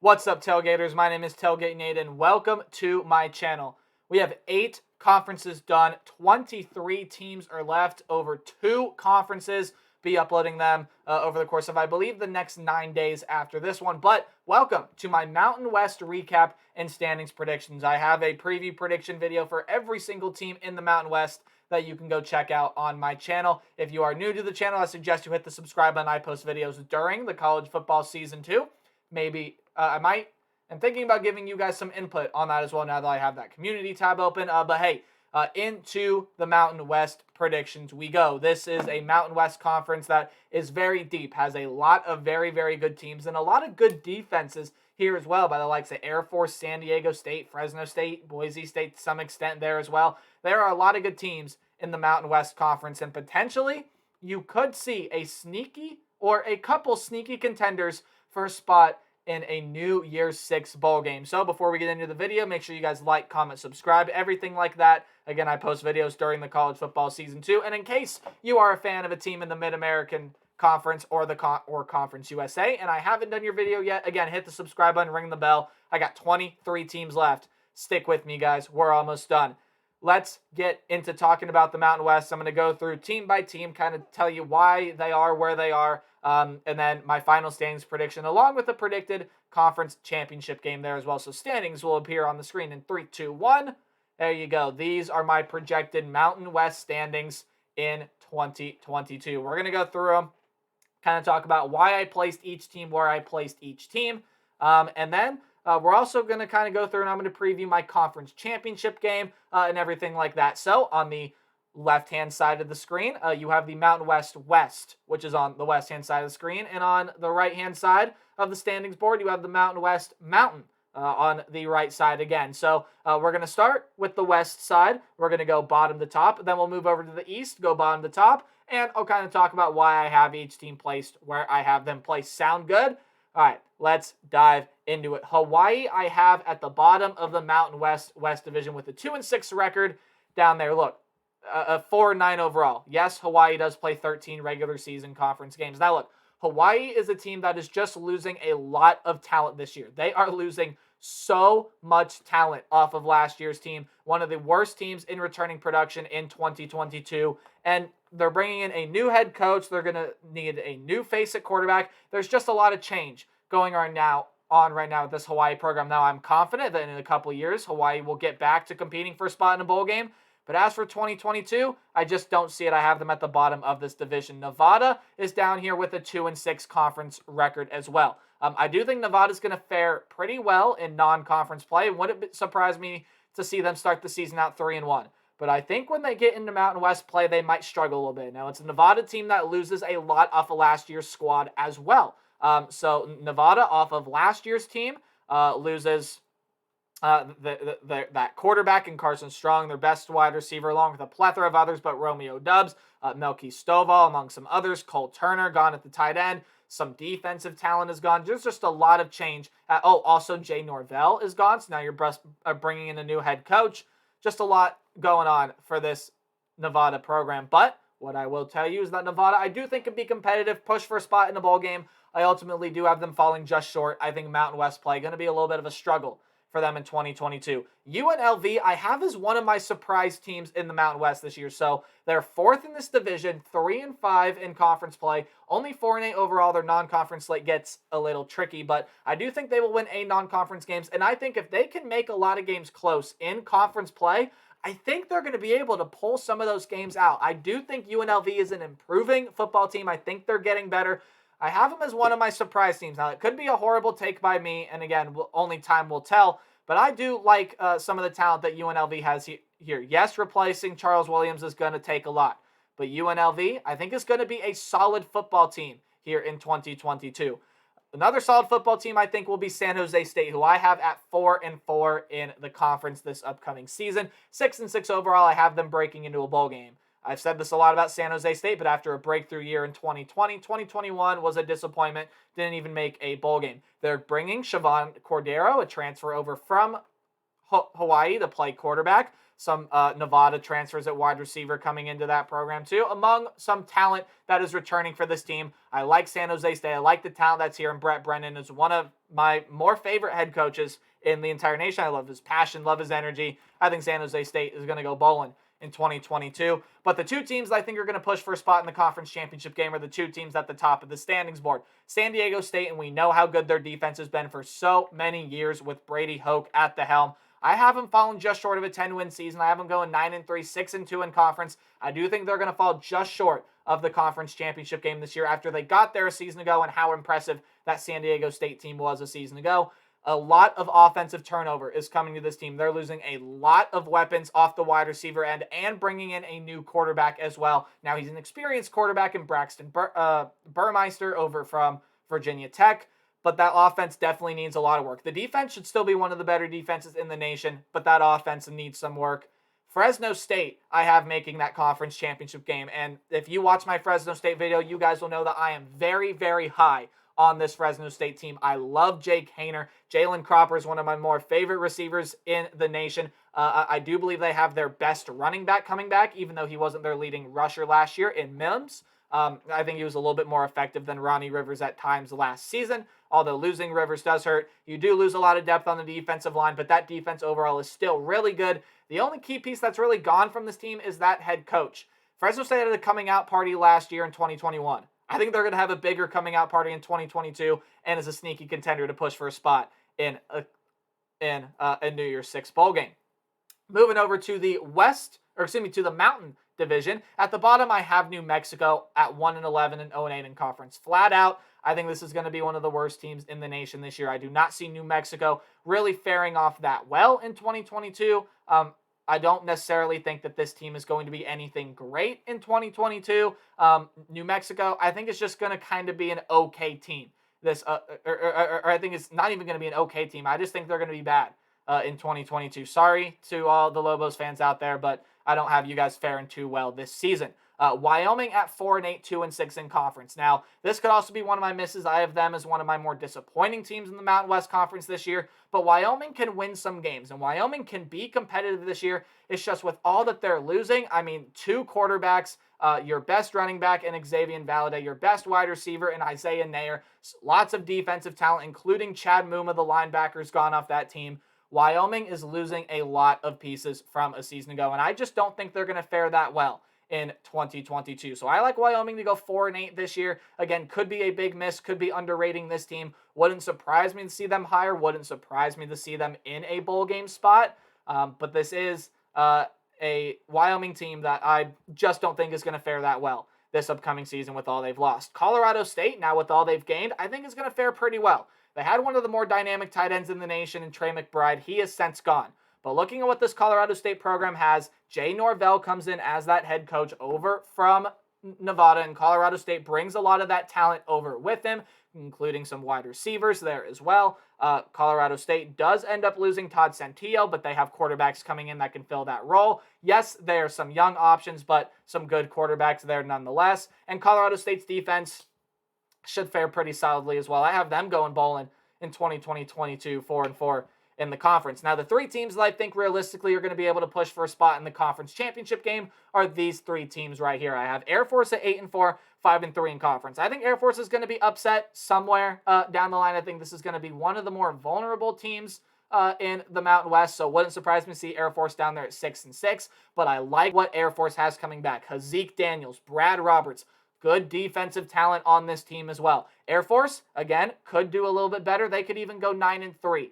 What's up, Tailgaters? My name is Tailgate Nate, and welcome to my channel. We have 8 conferences done. 23 teams are left. Over 2 conferences. Be uploading them over the course of, I believe, the next 9 days after this one. But welcome to my Mountain West recap and standings predictions. I have a preview prediction video for every single team in the Mountain West that you can go check out on my channel. If you are new to the channel, I suggest you hit the subscribe button. I post videos during the college football season 2. Maybe I'm thinking about giving you guys some input on that as well now that I have that community tab open. But hey, into the Mountain West predictions we go. This is a Mountain West conference that is very deep, has a lot of very, very good teams and a lot of good defenses here as well by the likes of Air Force, San Diego State, Fresno State, Boise State to some extent there as well. There are a lot of good teams in the Mountain West Conference, and potentially you could see a sneaky or a couple sneaky contenders for a spot in a New Year's 6 bowl game. So before we get into the video, make sure you guys like, comment, subscribe, everything like that. Again, I post videos during the college football season 2. And in case you are a fan of a team in the Mid-American Conference or Conference USA, and I haven't done your video yet, again, hit the subscribe button, ring the bell. I got 23 teams left. Stick with me, guys. We're almost done. Let's get into talking about the Mountain West. I'm going to go through team by team, kind of tell you why they are where they are, and then my final standings prediction, along with the predicted conference championship game there as well. So standings will appear on the screen in 3, 2, 1. There you go. These are my projected Mountain West standings in 2022. We're going to go through them, kind of talk about why I placed each team, where I placed each team, and then we're also going to kind of go through and I'm going to preview my conference championship game and everything like that. So on the left-hand side of the screen, you have the Mountain West West, which is on the west-hand side of the screen. And on the right-hand side of the standings board, you have the Mountain West Mountain on the right side again. So we're going to start with the west side. We're going to go bottom to top. Then we'll move over to the east, go bottom to top. And I'll kind of talk about why I have each team placed where I have them placed. Sound good? All right, let's dive into it. Hawaii, I have at the bottom of the Mountain West Division with a 2-6 record down there. Look, a 4-9 overall. Yes, Hawaii does play 13 regular season conference games. Now, look, Hawaii is a team that is just losing a lot of talent this year. They are losing so much talent off of last year's team. One of the worst teams in returning production in 2022. And they're bringing in a new head coach. They're going to need a new face at quarterback. There's just a lot of change going on right now with this Hawaii program. Now, I'm confident that in a couple years, Hawaii will get back to competing for a spot in a bowl game. But as for 2022, I just don't see it. I have them at the bottom of this division. Nevada is down here with a 2-6 conference record as well. I do think Nevada's going to fare pretty well in non-conference play. Wouldn't surprise me to see them start the season out 3-1. But I think when they get into Mountain West play, they might struggle a little bit. Now, it's a Nevada team that loses a lot off of last year's squad as well. So Nevada, off of last year's team, loses that quarterback in Carson Strong, their best wide receiver, along with a plethora of others, but Romeo Dubs, Melky Stovall, among some others, Cole Turner gone at the tight end. Some defensive talent is gone. There's just a lot of change. Also Jay Norvell is gone, so now you're bringing in a new head coach. Just a lot going on for this Nevada program. But what I will tell you is that Nevada, I do think, can be competitive, push for a spot in a bowl game. I ultimately do have them falling just short. I think Mountain West play going to be a little bit of a struggle for them in 2022. UNLV, I have as one of my surprise teams in the Mountain West this year. So they're 4th in this division, 3-5 in conference play, only 4-8 overall. Their non-conference slate gets a little tricky, but I do think they will win 8 non-conference games. And I think if they can make a lot of games close in conference play, I think they're going to be able to pull some of those games out. I do think UNLV is an improving football team. I think they're getting better. I have them as one of my surprise teams. Now, it could be a horrible take by me, and again, only time will tell, but I do like some of the talent that UNLV has here. Yes, replacing Charles Williams is going to take a lot, but UNLV, I think, is going to be a solid football team here in 2022. Another solid football team, I think, will be San Jose State, who I have at 4-4 in the conference this upcoming season. 6-6 overall, I have them breaking into a bowl game. I've said this a lot about San Jose State, but after a breakthrough year in 2020, 2021 was a disappointment. Didn't even make a bowl game. They're bringing Siobhan Cordero, a transfer over from Hawaii, to play quarterback. some Nevada transfers at wide receiver coming into that program too, among some talent that is returning for this team. I like San Jose State. I like the talent that's here, and Brett Brennan is one of my more favorite head coaches in the entire nation. I love his passion, love his energy. I think San Jose State is going to go bowling in 2022. But the two teams I think are going to push for a spot in the conference championship game are the two teams at the top of the standings board. San Diego State, and we know how good their defense has been for so many years with Brady Hoke at the helm. I have them falling just short of a 10-win season. I have them going 9-3, 6-2 in conference. I do think they're going to fall just short of the conference championship game this year after they got there a season ago and how impressive that San Diego State team was a season ago. A lot of offensive turnover is coming to this team. They're losing a lot of weapons off the wide receiver end and bringing in a new quarterback as well. Now, he's an experienced quarterback in Braxton Burmeister over from Virginia Tech, but that offense definitely needs a lot of work. The defense should still be one of the better defenses in the nation, but that offense needs some work. Fresno State, I have making that conference championship game, and if you watch my Fresno State video, you guys will know that I am very, very high on this Fresno State team. I love Jake Haener. Jalen Cropper is one of my more favorite receivers in the nation. I do believe they have their best running back coming back, even though he wasn't their leading rusher last year in Mims. I think he was a little bit more effective than Ronnie Rivers at times last season. Although losing Rivers does hurt, you do lose a lot of depth on the defensive line, but that defense overall is still really good. The only key piece that's really gone from this team is that head coach. Fresno State had a coming out party last year in 2021. I think they're going to have a bigger coming out party in 2022 and is a sneaky contender to push for a spot in a New Year's Six bowl game. Moving over to the to the Mountain Division. At the bottom, I have New Mexico at 1-11 and 0-8 in conference. Flat out, I think this is going to be one of the worst teams in the nation this year. I do not see New Mexico really faring off that well in 2022. I don't necessarily think that this team is going to be anything great in 2022. New Mexico, I think it's just going to kind of be an okay team. Or I think it's not even going to be an okay team. I just think they're going to be bad in 2022. Sorry to all the Lobos fans out there, but I don't have you guys faring too well this season. Wyoming at 4-8, 2-6 in conference. Now, this could also be one of my misses. I have them as one of my more disappointing teams in the Mountain West Conference this year, but Wyoming can win some games, and Wyoming can be competitive this year. It's just with all that they're losing, I mean, two quarterbacks, your best running back in Xavier Valade, your best wide receiver in Isaiah Nair, lots of defensive talent, including Chad Muma, the linebacker's gone off that team. Wyoming is losing a lot of pieces from a season ago, and I just don't think they're going to fare that well in 2022. So I like Wyoming to go 4-8 this year. Again, could be a big miss, could be underrating this team. Wouldn't surprise me to see them higher, wouldn't surprise me to see them in a bowl game spot. But this is a Wyoming team that I just don't think is going to fare that well this upcoming season with all they've lost. Colorado State, now with all they've gained, I think is going to fare pretty well. They had one of the more dynamic tight ends in the nation in Trey McBride. He has since gone. But looking at what this Colorado State program has, Jay Norvell comes in as that head coach over from Nevada, and Colorado State brings a lot of that talent over with him, including some wide receivers there as well. Colorado State does end up losing Todd Santillo, but they have quarterbacks coming in that can fill that role. Yes, there are some young options, but some good quarterbacks there nonetheless. And Colorado State's defense should fare pretty solidly as well. I have them going bowling in 2020-22, 4-4 in the conference. Now, the three teams that I think realistically are going to be able to push for a spot in the conference championship game are these three teams right here. I have Air Force at 8-4, 5-3 in conference. I think Air Force is going to be upset somewhere down the line. I think this is going to be one of the more vulnerable teams in the Mountain West, so wouldn't surprise me to see Air Force down there at 6-6, but I like what Air Force has coming back. Hazeek Daniels, Brad Roberts, good defensive talent on this team as well. Air Force, again, could do a little bit better. They could even go 9-3.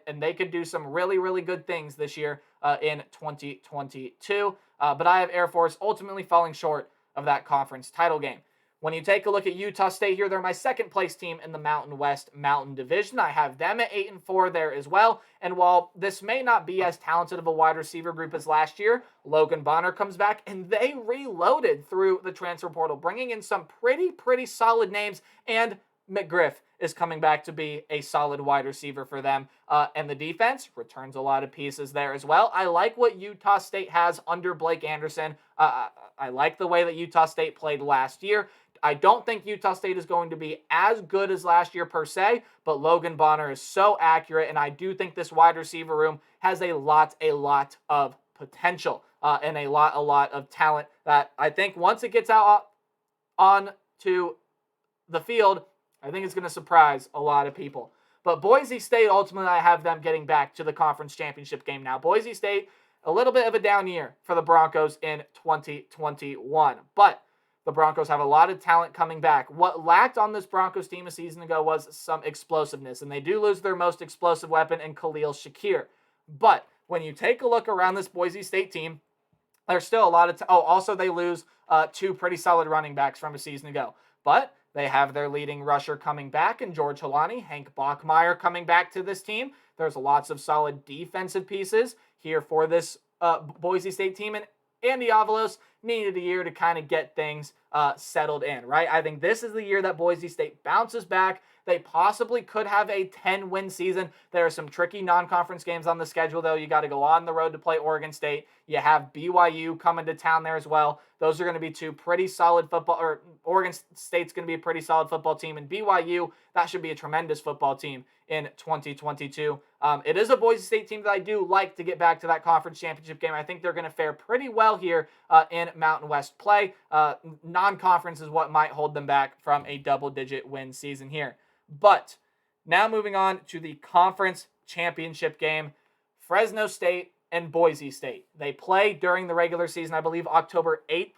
And they could do some really, really good things this year in 2022. But I have Air Force ultimately falling short of that conference title game. When you take a look at Utah State here, they're my second place team in the Mountain West Mountain Division. I have them at 8-4 there as well. And while this may not be as talented of a wide receiver group as last year, Logan Bonner comes back and they reloaded through the transfer portal, bringing in some pretty solid names, and McGriff is coming back to be a solid wide receiver for them. And the defense returns a lot of pieces there as well. I like what Utah State has under Blake Anderson. I like the way that Utah State played last year. I don't think Utah State is going to be as good as last year per se, but Logan Bonner is so accurate, and I do think this wide receiver room has a lot of potential and a lot of talent that I think once it gets out on to the field, I think it's going to surprise a lot of people. But Boise State, ultimately, I have them getting back to the conference championship game now. Boise State, a little bit of a down year for the Broncos in 2021. But the Broncos have a lot of talent coming back. What lacked on this Broncos team a season ago was some explosiveness. And they do lose their most explosive weapon in Khalil Shakir. But when you take a look around this Boise State team, there's still a lot of... also, they lose two pretty solid running backs from a season ago. But they have their leading rusher coming back in George Halani, Hank Bachmeier coming back to this team. There's lots of solid defensive pieces here for this Boise State team. And Andy Avalos needed a year to kind of get things settled in, right? I think this is the year that Boise State bounces back. They possibly could have a 10-win season. There are some tricky non-conference games on the schedule, though. You got to go on the road to play Oregon State. You have BYU coming to town there as well. Those are going to be two pretty solid football, or Oregon State's going to be a pretty solid football team, and BYU, that should be a tremendous football team in 2022. It is a Boise State team that I do like to get back to that conference championship game. I think they're going to fare pretty well here in Mountain West play. Non-conference is what might hold them back from a double-digit win season here. But now moving on to the conference championship game, Fresno State and Boise State. They play during the regular season. I believe October 8th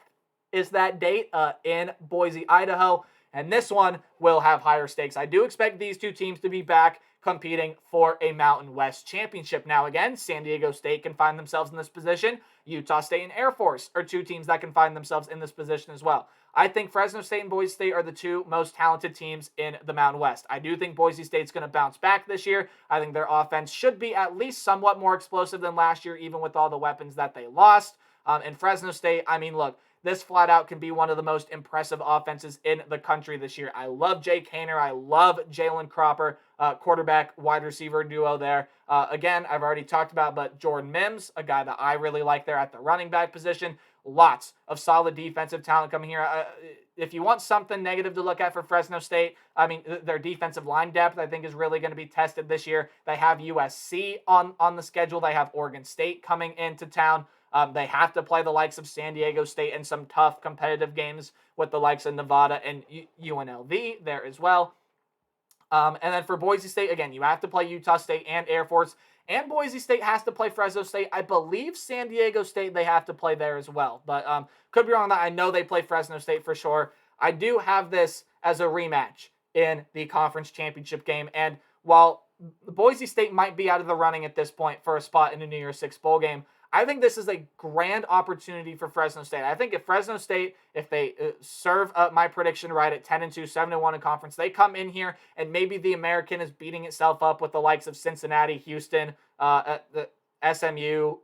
is that date in Boise, Idaho. And this one will have higher stakes. I do expect these two teams to be back competing for a Mountain West championship. Now, again, San Diego State can find themselves in this position. Utah State and Air Force are two teams that can find themselves in this position as well. I think Fresno State and Boise State are the two most talented teams in the Mountain West. I do think Boise State's going to bounce back this year. I think their offense should be at least somewhat more explosive than last year, even with all the weapons that they lost. And Fresno State, I mean, look, this flat out can be one of the most impressive offenses in the country this year. I love Jake Haener. I love Jalen Cropper, quarterback, wide receiver duo there. Again, I've already talked about, but Jordan Mims, a guy that I really like there at the running back position. Lots of solid defensive talent coming here. If you want something negative to look at for Fresno State, I mean, their defensive line depth, I think, is really going to be tested this year. They have USC on the schedule. They have Oregon State coming into town. They have to play the likes of San Diego State in some tough competitive games with the likes of Nevada and UNLV there as well. And then for Boise State, again, you have to play Utah State and Air Force. And Boise State has to play Fresno State. I believe San Diego State, they have to play there as well. But could be wrong on that. I know they play Fresno State for sure. I do have this as a rematch in the conference championship game. And while Boise State might be out of the running at this point for a spot in the New Year's Six bowl game, I think this is a grand opportunity for Fresno State. I think if Fresno State, if they serve my prediction right at 10-2, 7-1 in conference, they come in here and maybe the American is beating itself up with the likes of Cincinnati, Houston, the SMU,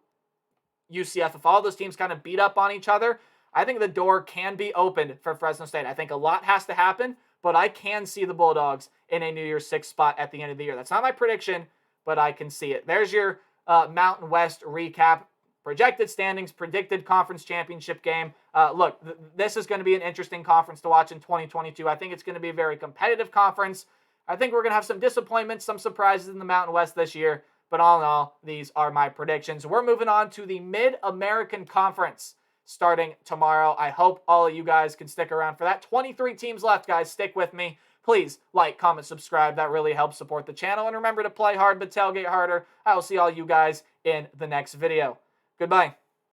UCF. If all those teams kind of beat up on each other, I think the door can be opened for Fresno State. I think a lot has to happen, but I can see the Bulldogs in a New Year's Six spot at the end of the year. That's not my prediction, but I can see it. There's your Mountain West recap. Projected standings, predicted conference championship game. Look, this is going to be an interesting conference to watch in 2022. I think it's going to be a very competitive conference. I think we're going to have some disappointments, some surprises in the Mountain West this year. But all in all, these are my predictions. We're moving on to the Mid-American Conference starting tomorrow. I hope all of you guys can stick around for that. 23 teams left, guys. Stick with me. Please like, comment, subscribe. That really helps support the channel. And remember to play hard but tailgate harder. I will see all you guys in the next video. Goodbye.